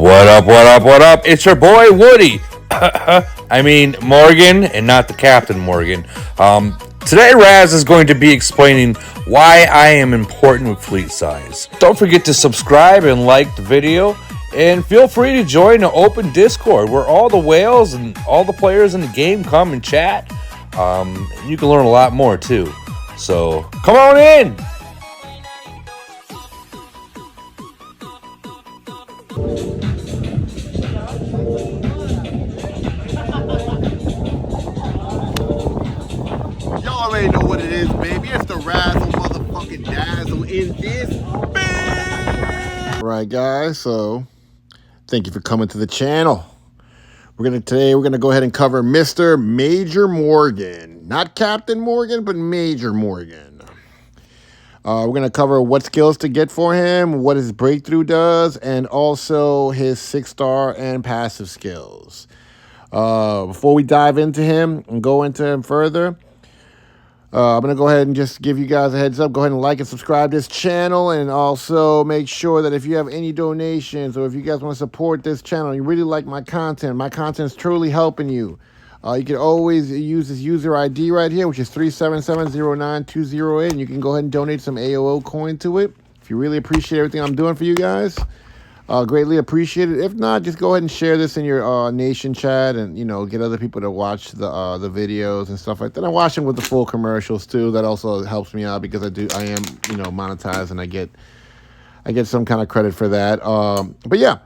What up, what up, what up? It's your boy Woody. I mean, Morgan, and not the Captain Morgan. Today, Raz is going to be explaining why I am important with fleet size. Don't forget to subscribe and like the video, and feel free to join the open Discord where all the whales and all the players in the game come and chat. You can learn a lot more too. So, come on in! Y'all already know what it is, baby. It's the Razzle motherfucking Dazzle in this bitch. Right, guys. So, thank you for coming to the channel. Today we're gonna go ahead and cover Mr. Major Morgan, not Captain Morgan, but Major Morgan. We're gonna cover what skills to get for him, what his breakthrough does, and also his 6-star and passive skills. Before we dive into him and go into him further, I'm going to go ahead and just give you guys a heads up. Go ahead and like and subscribe to this channel. And also make sure that if you have any donations or if you guys want to support this channel, you really like my content is truly helping you. You can always use this user ID right here, which is 3770928. And you can go ahead and donate some AOO coin to it. If you really appreciate everything I'm doing for you guys, greatly appreciate it. If not, just go ahead and share this in your nation chat, and get other people to watch the videos and stuff like that. I watch them with the full commercials too. That also helps me out because I am monetized, and I get some kind of credit for that. But yeah,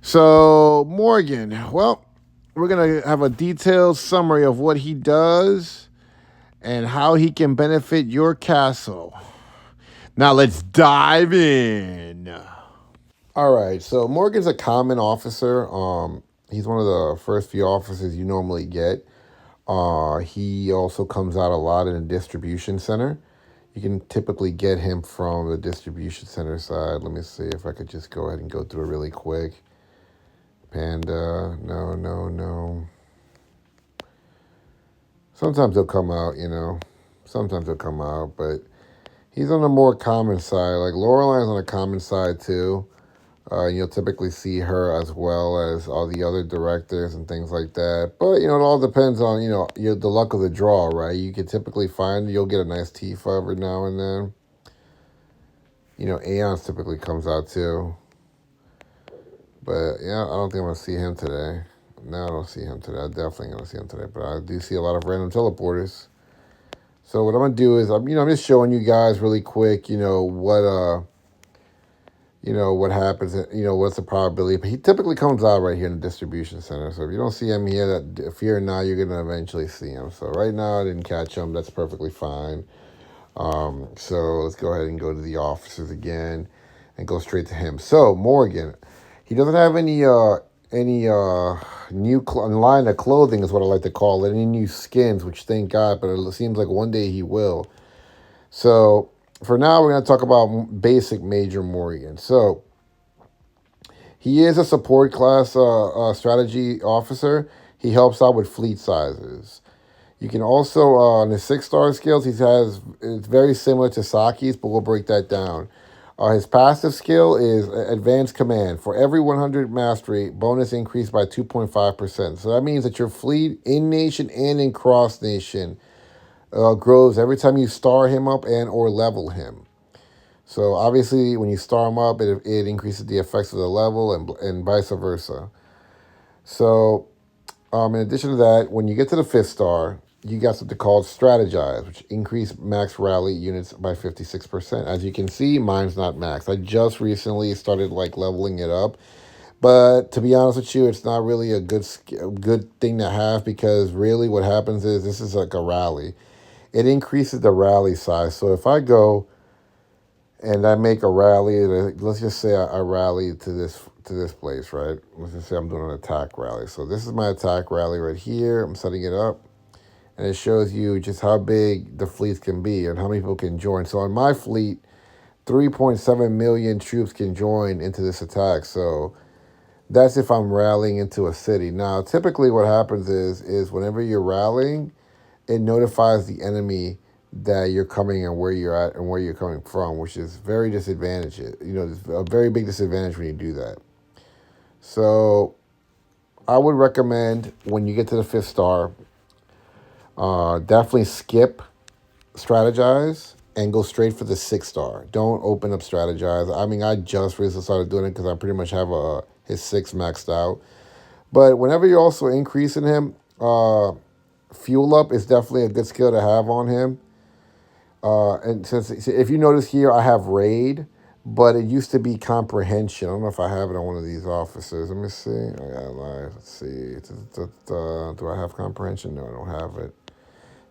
so Morgan, well, we're gonna have a detailed summary of what he does and how he can benefit your castle. Now let's dive in. All right, so Morgan's a common officer. He's one of the first few officers you normally get. He also comes out a lot in a distribution center. You can typically get him from the distribution center side. Let me see if I could just go ahead and go through it really quick. Panda, no. Sometimes he'll come out, Sometimes he'll come out, but he's on the more common side. Like Loreline's on the common side too. You'll typically see her as well as all the other directors and things like that. But, it all depends on, the luck of the draw, right? You can typically you'll get a nice Tifa every now and then. Aeon's typically comes out too. But, yeah, I don't think I'm going to see him today. No, I don't see him today. I'm definitely going to see him today. But I do see a lot of random teleporters. So what I'm going to do is, I'm just showing you guys really quick, what happens, what's the probability. But he typically comes out right here in the distribution center. So if you don't see him here, fear not, you're going to eventually see him. So right now I didn't catch him. That's perfectly fine. So let's go ahead and go to the officers again and go straight to him. So Morgan, he doesn't have any new line of clothing is what I like to call it. Any new skins, which thank God, but it seems like one day he will. So for now, we're going to talk about basic Major Morgan. So he is a support class strategy officer. He helps out with fleet sizes. You can also, on his 6-star skills, it's very similar to Saki's, but we'll break that down. His passive skill is Advanced Command. For every 100 mastery, bonus increase by 2.5%. So that means that your fleet in nation and in cross nation grows every time you star him up and or level him. So obviously when you star him up, it increases the effects of the level and vice versa. So in addition to that, when you get to the 5th star, you got something called Strategize, which increase max rally units by 56%. As you can see, mine's not max. I just recently started leveling it up. But to be honest with you, it's not really a good thing to have, because really what happens is this is like a rally. It increases the rally size. So if I go and I make a rally, let's just say I rally to this place, right? Let's just say I'm doing an attack rally. So this is my attack rally right here. I'm setting it up. And it shows you just how big the fleets can be and how many people can join. So on my fleet, 3.7 million troops can join into this attack. So that's if I'm rallying into a city. Now, typically what happens is whenever you're rallying, it notifies the enemy that you're coming and where you're at and where you're coming from, which is very disadvantageous. It's a very big disadvantage when you do that. So I would recommend when you get to the 5th star, definitely skip strategize and go straight for the 6th star. Don't open up strategize. I mean, I just recently started doing it because I pretty much have his 6 maxed out. But whenever you're also increasing him, fuel up is definitely a good skill to have on him. And since if you notice here, I have raid, but it used to be comprehension. I don't know if I have it on one of these officers. Let me see. I got live. Let's see. Do I have comprehension? No, I don't have it.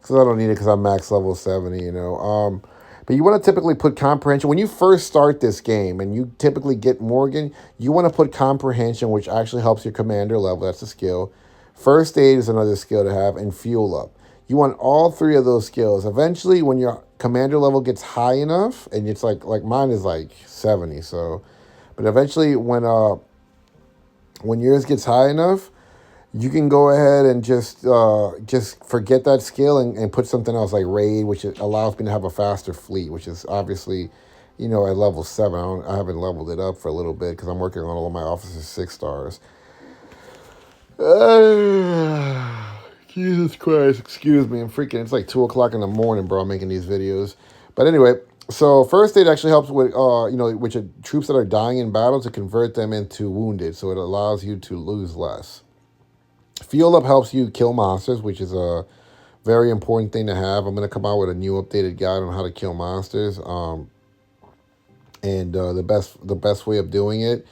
Because I don't need it because I'm max level 70, you know. But you want to typically put comprehension. When you first start this game and you typically get Morgan, you want to put comprehension, which actually helps your commander level. That's a skill. First aid is another skill to have, and fuel up. You want all 3 of those skills. Eventually, when your commander level gets high enough, and it's like mine is like 70, so, but eventually when yours gets high enough, you can go ahead and just forget that skill and put something else like raid, which allows me to have a faster fleet, which is obviously, you know, at level 7. I haven't leveled it up for a little bit because I'm working on all of my officers 6 stars. Jesus Christ, excuse me. It's like 2 o'clock in the morning, bro. I'm making these videos. But anyway, so first aid actually helps with, which are troops that are dying in battle to convert them into wounded. So it allows you to lose less. Fuel up helps you kill monsters, which is a very important thing to have. I'm going to come out with a new updated guide on how to kill monsters. And the best way of doing it,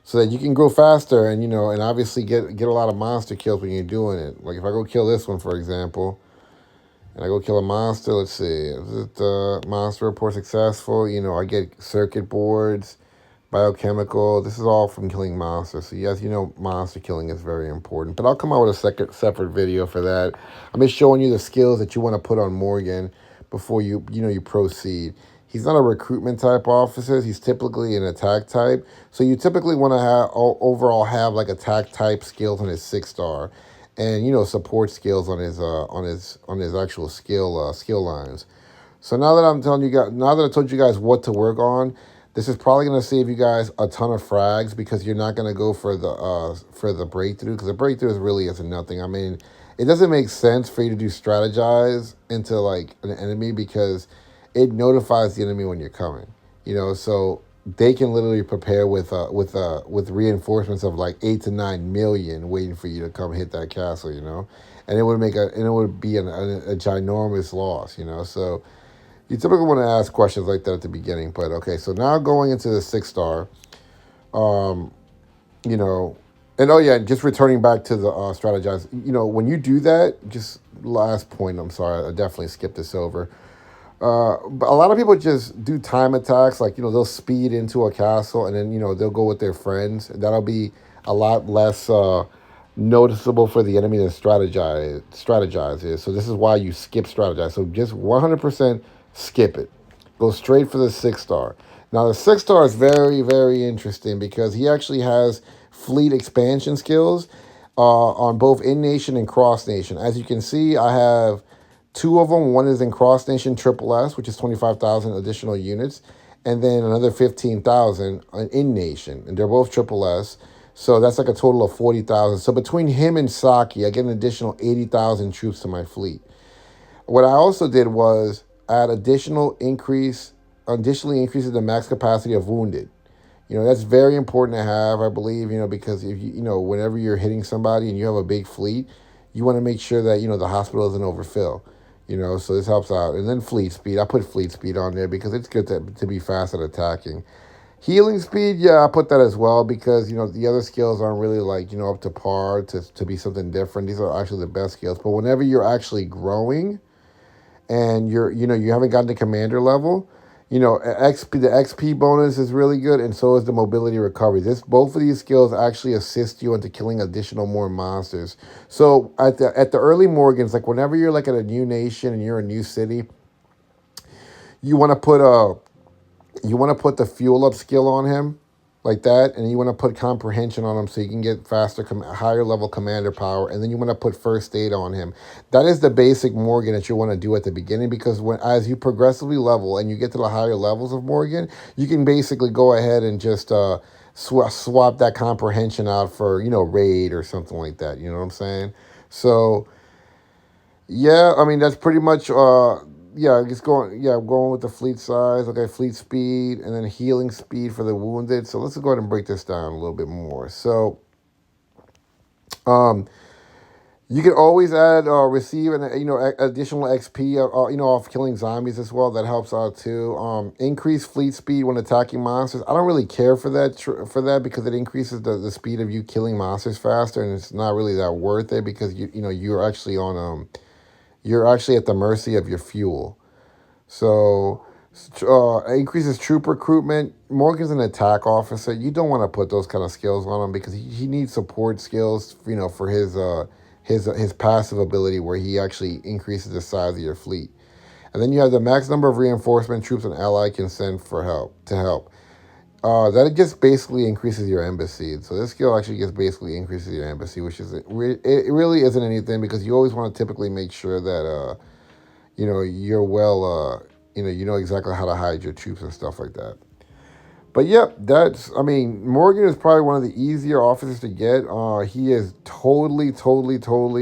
so that you can grow faster and, you know, and obviously get a lot of monster kills when you're doing it. Like if I go kill this one, for example, and I go kill a monster, let's see, is it monster report successful? You know, I get circuit boards, biochemical. This is all from killing monsters. So yes, you know, monster killing is very important. But I'll come out with a separate video for that. I'm just showing you the skills that you want to put on Morgan before you proceed. He's not a recruitment type officer. He's typically an attack type. So you typically want to overall have like attack type skills on his 6 star, and, you know, support skills on his actual skill lines. So now that I told you guys what to work on, this is probably going to save you guys a ton of frags because you're not going to go for the breakthrough, because the breakthrough really isn't nothing. I mean, it doesn't make sense for you to do strategize into like an enemy because it notifies the enemy when you're coming, you know, so they can literally prepare with reinforcements of like 8 to 9 million waiting for you to come hit that castle, you know, and it would be a ginormous loss, you know. So you typically want to ask questions like that at the beginning. But okay, so now going into the 6 star, you know, and oh yeah, just returning back to the strategize, you know, when you do that, just last point, I'm sorry, I definitely skipped this over. But a lot of people just do time attacks, like, you know, they'll speed into a castle and then, you know, they'll go with their friends. That'll be a lot less noticeable for the enemy than strategize is. So this is why you skip strategize. So just 100% skip it. Go straight for the 6 star. Now the 6 star is very, very interesting because he actually has fleet expansion skills on both in-nation and cross-nation. As you can see, I have 2 of them. One is in Cross Nation Triple S, which is 25,000 additional units, and then another 15,000 in Nation, and they're both Triple S. So that's like a total of 40,000. So between him and Saki, I get an additional 80,000 troops to my fleet. What I also did was add additionally increases the max capacity of wounded. You know, that's very important to have, I believe, you know, because if you know, whenever you're hitting somebody and you have a big fleet, you want to make sure that, you know, the hospital doesn't overfill. You know, so this helps out. And then fleet speed. I put fleet speed on there because it's good to be fast at attacking. Healing speed, yeah, I put that as well because, you know, the other skills aren't really like, you know, up to par to be something different. These are actually the best skills. But whenever you're actually growing and you haven't gotten to commander level, you know, the XP bonus is really good, and so is the mobility recovery. Both of these skills actually assist you into killing more monsters. So at the early Morgans, like whenever you're like at a new nation and you're a new city, you want to put the fuel up skill on him, like that, and you want to put comprehension on him so you can get faster, higher level commander power, and then you want to put first aid on him. That is the basic Morgan that you want to do at the beginning, because as you progressively level and you get to the higher levels of Morgan, you can basically go ahead and just swap that comprehension out for, raid or something like that. You know what I'm saying? So yeah, I mean that's pretty much yeah, just going with the fleet size, okay, fleet speed, and then healing speed for the wounded. So let's go ahead and break this down a little bit more. So um you can always add receive and additional XP off killing zombies as well. That helps out too. Increase fleet speed when attacking monsters. I don't really care for that because it increases the speed of you killing monsters faster, and it's not really that worth it because you're actually on you're actually at the mercy of your fuel. So increases troop recruitment. Morgan's an attack officer. You don't want to put those kind of skills on him because he needs support skills, for his passive ability where he actually increases the size of your fleet. And then you have the max number of reinforcement troops an ally can send for help. That just basically increases your embassy. So this skill actually just basically increases your embassy, which is it really isn't anything because you always want to typically make sure that you're well you know exactly how to hide your troops and stuff like that. But yep, Morgan is probably one of the easier officers to get. He is totally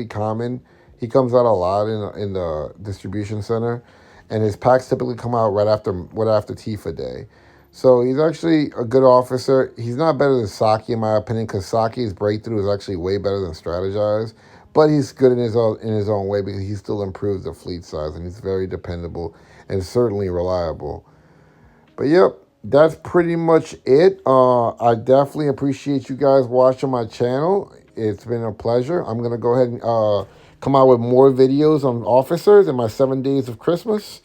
common. He comes out a lot in the distribution center, and his packs typically come out right after Tifa Day. So he's actually a good officer. He's not better than Saki in my opinion, because Saki's breakthrough is actually way better than Strategize. But he's good in his own way because he still improves the fleet size, and he's very dependable and certainly reliable. But yep, that's pretty much it. I definitely appreciate you guys watching my channel. It's been a pleasure. I'm going to go ahead and come out with more videos on officers in my 7 days of Christmas.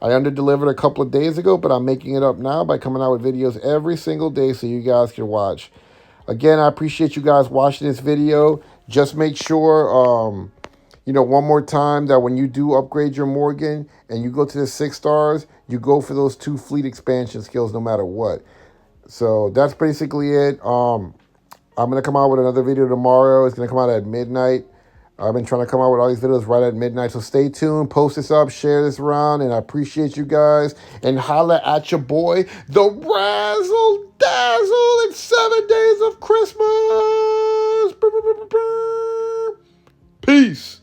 I under-delivered a couple of days ago, but I'm making it up now by coming out with videos every single day so you guys can watch. Again, I appreciate you guys watching this video. Just make sure, one more time that when you do upgrade your Morgan and you go to the 6 stars, you go for those 2 fleet expansion skills no matter what. So that's basically it. I'm going to come out with another video tomorrow. It's going to come out at midnight. I've been trying to come out with all these videos right at midnight. So stay tuned, post this up, share this around, and I appreciate you guys. And holla at your boy, the Razzle Dazzle. It's 7 days of Christmas. Peace.